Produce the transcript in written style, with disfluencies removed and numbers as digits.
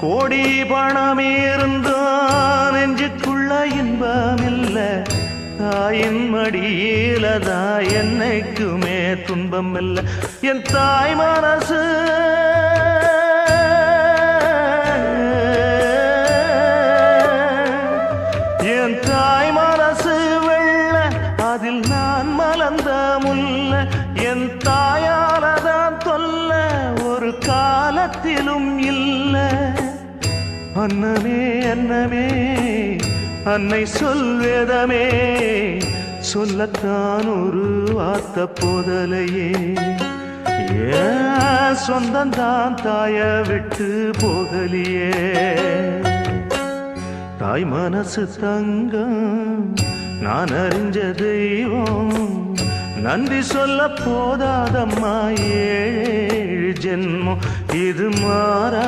கோடி பணம் இருந்தான் நெஞ்சுக்குள்ள இன்பமில்ல தாயின் மடியிலதான் என்னைக்குமே துன்பம் இல்ல என் தாய் மனசு என் தாய் மனசு வெள்ள அதில் நான் மலர்ந்த முல்ல என் தாயாலதான் தொல்ல ஒரு காலத்திலும் இல்ல அன்னமே அன்னமே அன்னை சொல்வேதமே சொல்லத்தான் ஒரு வார்த்தை போதலையே ஏன் சொந்தந்தான் தாய விட்டு போகலியே தாய் மனசு தங்கம் நான் அறிஞ்ச தெய்வம் நன்றி சொல்ல போதாதம்மா ஏழு ஜென்மம் இது மாறா